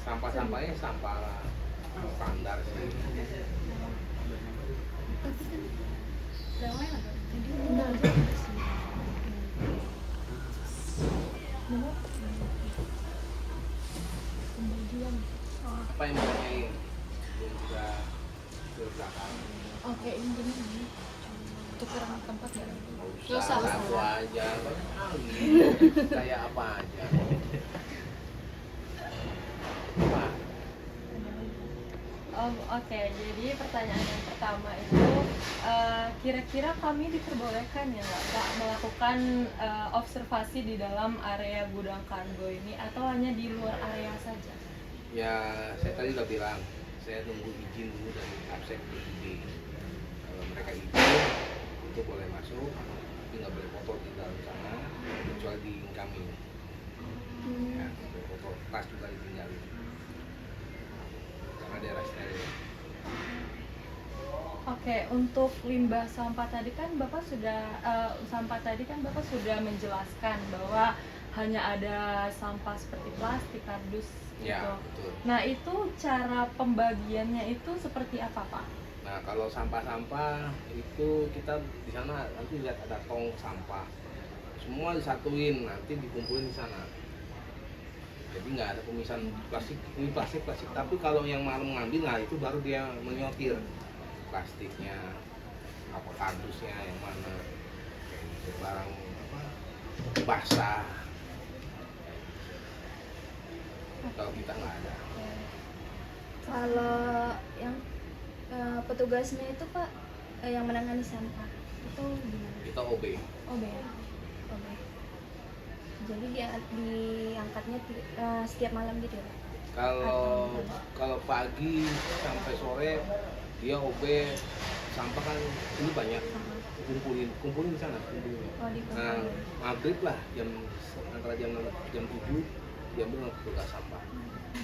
Sampah-sampahnya sampah standar sih. Apa yang ditanyain? Belum bisa ke belakang. Oke, ini tukeran tempat ya. Nggak usah, satu aja. Kayak apa aja. Apa? Oke, jadi pertanyaan yang pertama itu kira-kira kami diperbolehkan ya nggak Pak melakukan observasi di dalam area gudang kargo ini atau hanya di luar area saja? Ya, saya tadi udah bilang, saya tunggu izin dulu dari Kapsek BPD. Kalau mereka izin, itu boleh masuk, tapi nggak boleh foto di dalam sana, kecuali di incoming. Ya, nggak boleh foto, tas juga ditinggalin. Karena daerah steril. Oke, untuk limbah sampah tadi kan Bapak sudah menjelaskan bahwa hanya ada sampah seperti plastik, kardus gitu. Ya, betul. Nah, itu cara pembagiannya itu seperti apa, Pak? Nah, kalau sampah-sampah itu kita di sana nanti lihat ada tong sampah. Semua disatuin, nanti dikumpulin di sana. Jadi nggak ada pemisahan plastik, ini plastik. Tapi kalau yang malam ngambil, nah itu baru dia menyortir plastiknya, apa kardusnya yang mana, kayak gitu, barang apa basah. Kalau kita nggak ada. Kalau yang petugasnya itu Pak yang menangani sampah itu gimana? Kita OB. OB ya? OB. Jadi diangkatnya setiap malam gitu ya Pak? Kalau pagi sampai sore dia OB sampah kan ini banyak kumpulin di sana. Oh, di Nah, maghrib lah antara jam 7 diambil petugas sampah.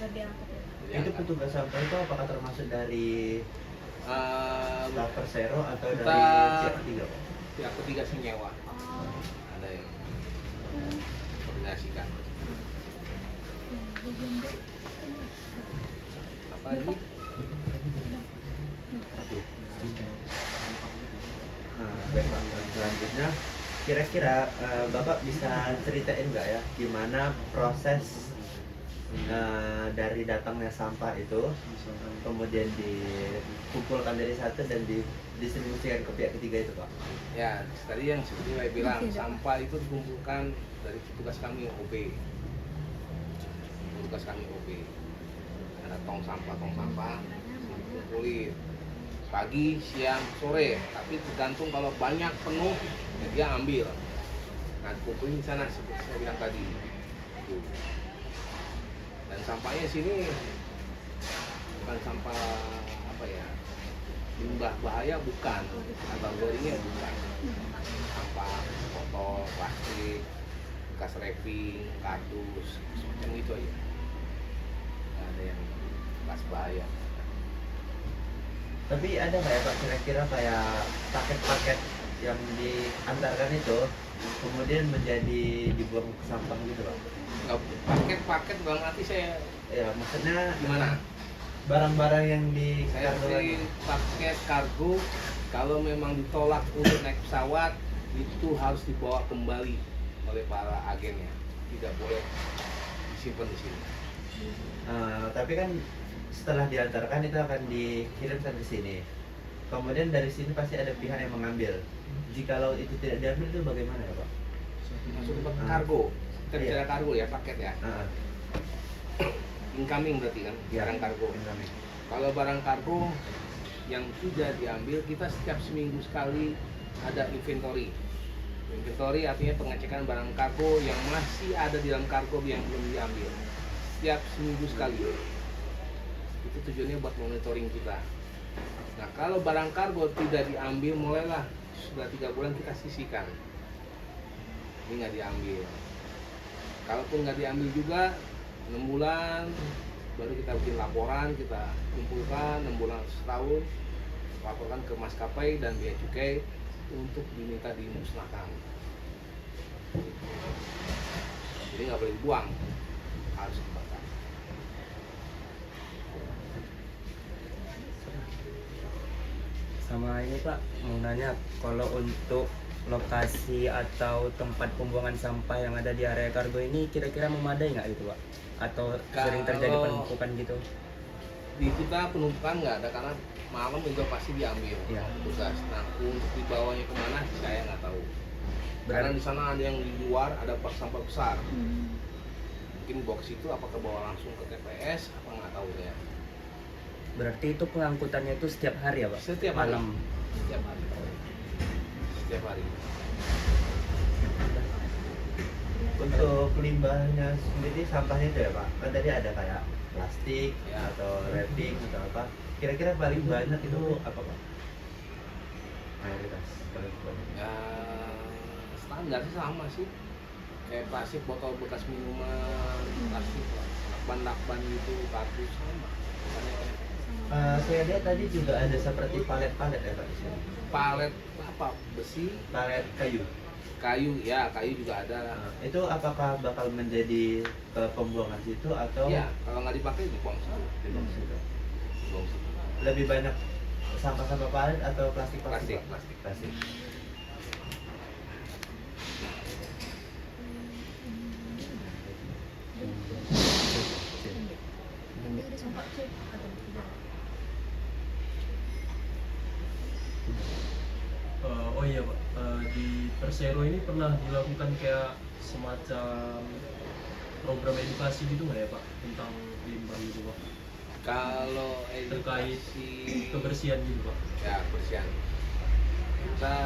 Baru diangkat ya? Jadi Itu petugas sampah itu apakah termasuk dari staff Persero atau kita- dari pihak ketiga Pak? pihak ketiga sih nyewa. Ada yang koordinasikan. Apa lagi? Nah, baik Pak. Selanjutnya kira-kira Bapak bisa ceritain nggak ya gimana proses dari datangnya sampah itu kemudian dikumpulkan dari satu dan didistribusikan ke pihak ketiga itu Pak? Ya, tadi yang seperti saya bilang, sampah itu dikumpulkan dari petugas kami OB. Petugas kami OB. Ada tong sampah dikumpulin pagi, siang, sore. Tapi tergantung kalau banyak penuh, ya dia ambil. Nah, dikumpulin di sana seperti saya bilang tadi. Tuh. Dan sampahnya sini bukan sampah apa ya, limbah bahaya bukan, kategorinya bukan. Sampah botol, plastik, bekas wrapping, kardus, semacam itu aja. Nggak ada yang bekas bahaya. Tapi ada nggak ya Pak kira-kira kayak paket-paket yang diantarkan itu kemudian menjadi dibuang ke sampah gitu Pak? Nggak, paket dalam arti saya Ya maksudnya gimana? barang-barang yang Saya beli paket kargo, kalau memang ditolak untuk naik pesawat itu harus dibawa kembali oleh para agennya, tidak boleh disimpan di sini. Tapi kan setelah diantarkan itu akan dikirimkan ke sini. Kemudian dari sini pasti ada pihak yang mengambil. Jikalau itu tidak diambil itu bagaimana ya Pak? Masuk ke kargo, kita Iya. bicara kargo ya, paket ya. Incoming berarti kan, barang kargo. Incoming. Kalau barang kargo yang tidak diambil, kita setiap seminggu sekali ada inventory. Inventory artinya pengecekan barang kargo yang masih ada di dalam kargo yang belum diambil. Setiap seminggu sekali. Itu tujuannya buat monitoring kita. Nah, kalau barang kargo tidak diambil, mulailah sudah 3 bulan kita sisihkan. Ini nggak diambil. Kalaupun nggak diambil juga 6 bulan baru kita bikin laporan, kita kumpulkan 6 bulan setahun, laporkan ke maskapai dan bea cukai untuk diminta dimusnahkan. Jadi nggak boleh dibuang, harus dibakar. sama ini Pak, mau nanya kalau untuk lokasi atau tempat pembuangan sampah yang ada di area kargo ini kira-kira memadai nggak gitu Pak? Atau sering terjadi Kalau- penumpukan gitu? Di kita penumpukan nggak ada karena malam juga pasti diambil Iya. tugas. Nah untuk dibawanya kemana saya nggak tahu. Karena di sana ada yang di luar ada box sampah besar. Mungkin box itu apakah bawa langsung ke TPS apa nggak tahu ya. Berarti itu pengangkutannya itu setiap hari ya Pak? Setiap hari. Malam. Setiap hari. Setiap hari. Untuk limbahnya sendiri sampahnya itu ya Pak, kan tadi ada kayak plastik Ya. atau wrapping atau apa, kira-kira paling banyak itu apa Pak? Mayoritas paling banyak. Ya standar sih sama sih. Kayak plastik botol bekas minuman, plastik lakban gitu, kartu sama. Makanya Saya lihat tadi juga ada seperti palet-palet ya Pak di sini. palet apa besi, Palet kayu. kayu ya kayu juga ada. Itu apakah bakal menjadi pembuangan situ atau Ya kalau nggak dipakai dibuang sana. dibuang situ? Dibuang situ. Lebih banyak sampah-sampah palet atau plastik Plastik, Pak? plastik. Plastik. Oh iya Pak, di Persero ini pernah dilakukan kayak semacam program edukasi gitu nggak ya Pak tentang limbah gitu Pak? Kalau Terkait edukasi kebersihan gitu Pak. ya kebersihan kita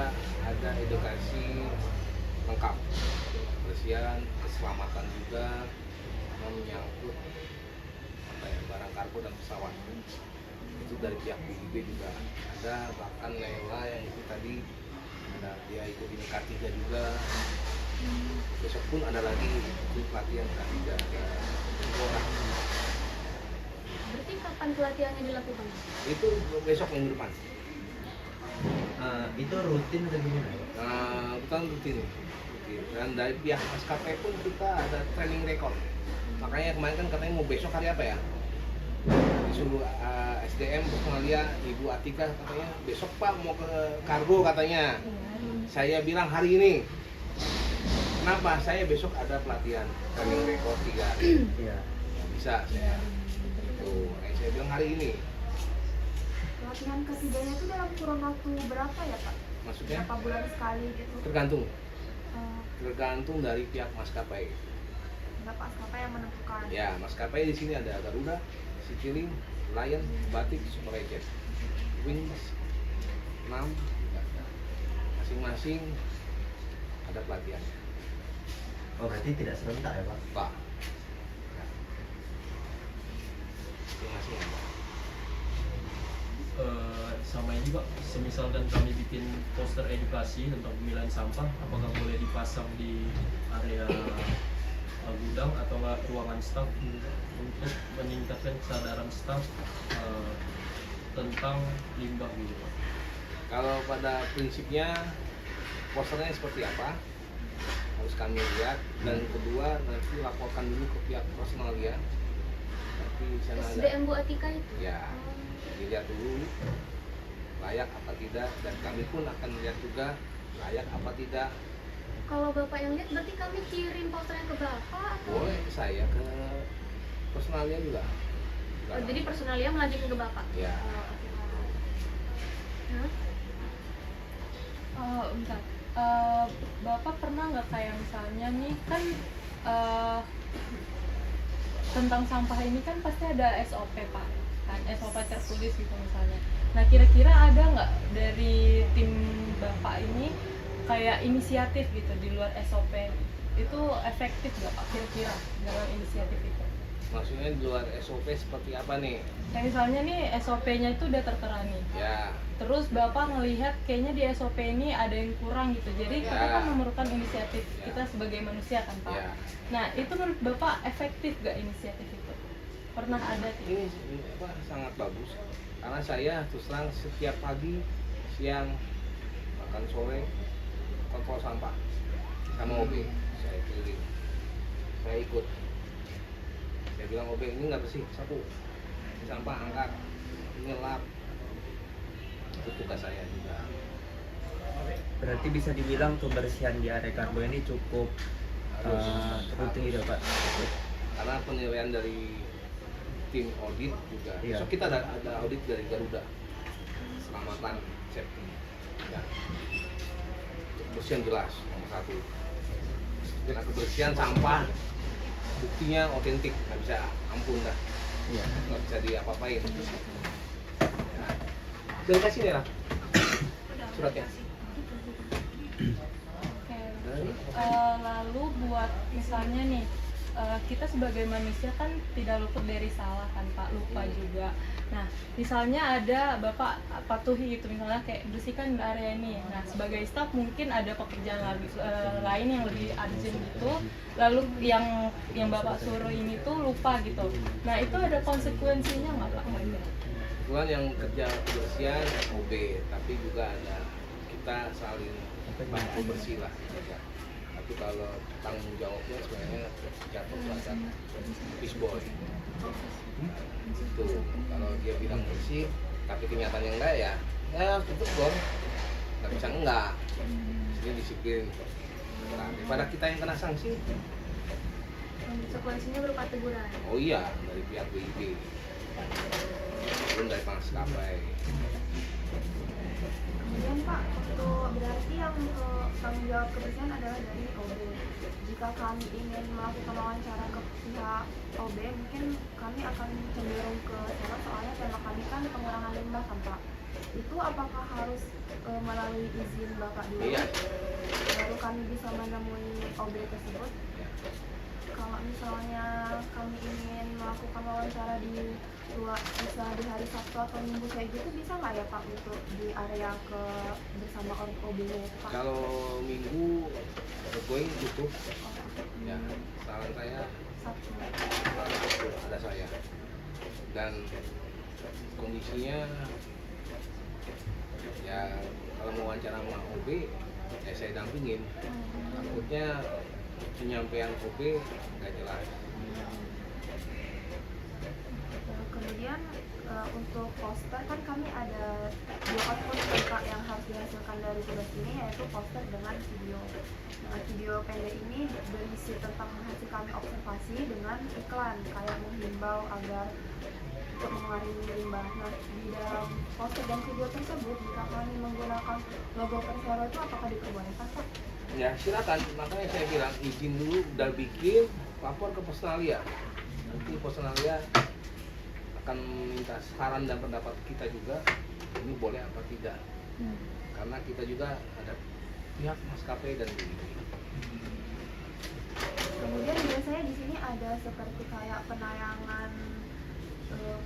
ada edukasi lengkap kebersihan keselamatan juga menyangkut apa ya, barang kargo dan pesawat itu dari pihak BIB juga ada, bahkan Lela yang itu tadi ada dia ikut ini K3 juga. Besok pun ada lagi itu pelatihan K3 ada 2 orang. Berarti kapan pelatihannya dilakukan? Itu besok minggu depan. Itu rutin atau gimana Pak? Bukan rutin. Dan dari pihak maskapai pun kita ada training record. Makanya kemarin kan katanya mau besok hari apa ya? Disuruh SDM personalia Ibu Atika katanya besok Pak mau ke kargo katanya. Saya bilang hari ini. Kenapa? Saya besok ada pelatihan training record 3 hari. Iya. Bisa saya. Tuh, saya bilang hari ini. Pelatihan ketiganya itu dalam kurun waktu berapa ya Pak? Maksudnya Berapa bulan sekali gitu? tergantung. Eh, Tergantung dari pihak maskapai. Berapa maskapai yang menentukan? Ya, maskapai di sini ada Garuda, Citylink, Lion, Batik, Superjet, Wings, 6, masing-masing ada pelatihannya. Oh berarti tidak serentak ya Pak? Pak, masing-masing ada. Sama ini Pak, semisalkan kami bikin poster edukasi tentang pemilihan sampah, apakah boleh dipasang di area gudang atau nggak ruangan staf untuk meningkatkan kesadaran staf tentang limbah gitu Pak? Kalau pada prinsipnya posternya seperti apa harus kami lihat, dan kedua nanti laporkan dulu ke pihak personalia. Nanti di sana ada SDM Bu Atika itu? ya dilihat dulu layak apa tidak, dan kami pun akan lihat juga layak apa tidak. Kalau Bapak yang lihat berarti kami kirim posternya ke Bapak atau? Boleh saya ke personalia juga. Oh, jadi personalia melanjutkan ke Bapak? Ya. Oh, oke. Hah? Bentar. Bapak pernah nggak kayak misalnya nih kan tentang sampah ini kan pasti ada SOP Pak, kan SOP tertulis gitu misalnya. Nah kira-kira ada nggak dari tim Bapak ini kayak inisiatif gitu di luar SOP itu efektif nggak Pak kira-kira dalam inisiatif itu? Maksudnya di luar SOP seperti apa nih? Kayak misalnya nih SOP-nya itu udah tertera nih. Ya, Terus Bapak ngelihat kayaknya di SOP ini ada yang kurang gitu. Jadi kita Ya. kan memerlukan inisiatif Ya. kita sebagai manusia kan Pak. ya. Nah itu menurut Bapak efektif gak inisiatif itu? Pernah ada Ini apa, sangat bagus. Karena saya terus terang setiap pagi, siang, makan sore kontrol sampah sama OB. Saya keliling, saya ikut. Saya bilang OB ini nggak bersih, sapu. Ini sampah angkat, ini lap. itu tugas saya juga. Berarti bisa dibilang kebersihan di area kargo ini cukup rutin gitu Pak. Karena penilaian dari tim audit juga. Iya. So kita ada audit dari Garuda, keselamatan, safety. Ya. Kebersihan jelas nomor satu. Karena kebersihan sampah, buktinya otentik, nggak bisa ampun dah, Iya. nggak bisa diapa-apain. Ya. Dan kasih nih lah suratnya. Oke. Lalu buat misalnya nih kita sebagai manusia kan tidak luput dari salah kan Pak, lupa juga. Nah misalnya ada Bapak patuhi gitu, misalnya kayak bersihkan area ini. Nah sebagai staf mungkin ada pekerjaan lain yang lebih urgent gitu, lalu yang Bapak suruh ini tuh lupa gitu. Nah itu ada konsekuensinya nggak Pak? Kebetulan yang kerja kebersihan OB, tapi juga ada kita saling bantu bersih lah. Ya. Tapi kalau tanggung jawabnya sebenarnya jatuh pada fishboy. Itu kalau dia bilang bersih, tapi kenyataannya enggak ya tutup dong. Nggak bisa enggak. Ini disiplin. Nah, daripada kita yang kena sanksi. Konsekuensinya berupa teguran. Oh iya, dari pihak BIB. Belum dari maskapai. Kemudian Pak, berarti yang tanggung jawab kebersihan adalah dari OB. Jika kami ingin melakukan wawancara ke pihak OB, mungkin kami akan cenderung ke sana, soalnya tema kami kan pengurangan limbah kan Pak. Itu apakah harus melalui izin Bapak dulu? Iya. Baru kami bisa menemui OB tersebut? Kalau misalnya kami ingin melakukan wawancara bisa di hari Sabtu atau Minggu kayak gitu, bisa nggak ya Pak untuk di area bersama OB-nya ya Pak? Kalau minggu going tutup, ya saran saya Sabtu. ada saya dan kondisinya ya kalau mau wawancara sama OB ya saya dampingin, takutnya penyampaian OB nggak jelas. Kemudian untuk poster kan kami ada 2 output Pak yang harus dihasilkan dari tugas ini, yaitu poster dengan video. Nah, video pendek ini berisi tentang hasil kami observasi dengan iklan kayak menghimbau agar untuk mengurangi limbah. Nah, di dalam poster dan video tersebut jika kami menggunakan logo Persero itu apakah diperbolehkan Pak? Ya silakan, makanya saya bilang izin dulu, udah bikin lapor ke Personalia. Nanti Personalia akan minta saran dan pendapat kita juga, ini boleh apa tidak. Karena kita juga ada pihak maskapai dan BIB. Kemudian biasanya di sini ada seperti kayak penayangan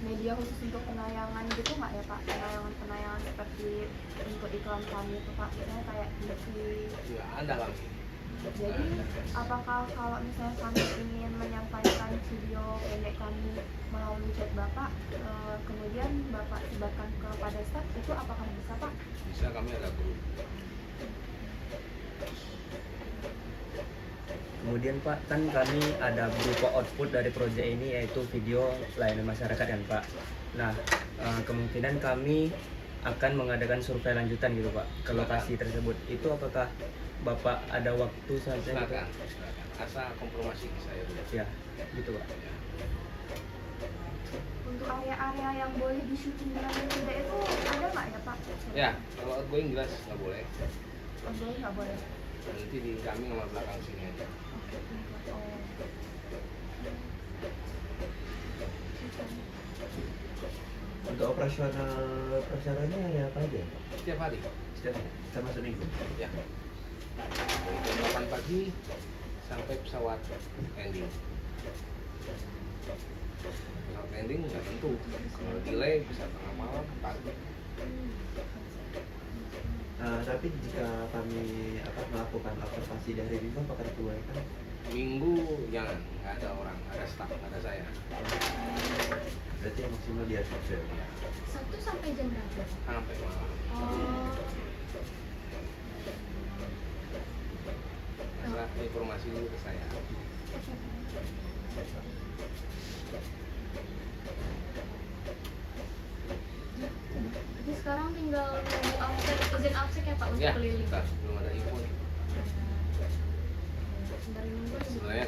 media khusus untuk penayangan gitu nggak ya Pak? Penayangan seperti untuk iklan kami itu Pak, misalnya kayak TV. Ya ada kami. Jadi apakah kalau misalnya kami ingin menyampaikan video pendek kami melalui chat Bapak, kemudian Bapak sebarkan kepada staf, itu apakah bisa Pak? Bisa, kami ada grup. Kemudian Pak, kan kami ada berupa output dari proyek ini yaitu video layanan masyarakat kan Pak. Nah, kemungkinan kami akan mengadakan survei lanjutan gitu Pak ke lokasi tersebut. Itu apakah Bapak ada waktu saja gitu? Silakan. Asal konfirmasi ke saya dulu. Ya, gitu Pak. Untuk area-area yang boleh di-syuting dengan yang tidak itu ada nggak ya Pak? Ya, kalau outgoing jelas nggak boleh. Boleh nggak boleh? Nanti di kami sama belakang sini aja. Oh. Untuk operasional Perseronya ya apa aja? Setiap hari. Setiap sama seminggu. Ya. Dari jam 8 pagi sampai pesawat landing. Pesawat landing nggak tentu. Kalau delay bisa tengah malam, pagi. Tapi jika kami melakukan observasi dari minggu apakah diperbolehkan? Minggu jangan, nggak ada orang, ada staff, nggak ada saya. Berarti yang maksimal di atas ya? Sabtu sampai jam berapa? Sampai malam. Oh. Masalah informasi dulu ke saya. Jadi sekarang tinggal tinggal nunggu absen, izin absen ya Pak untuk Ya, keliling. kita belum ada info. Dari nunggu. Sebenarnya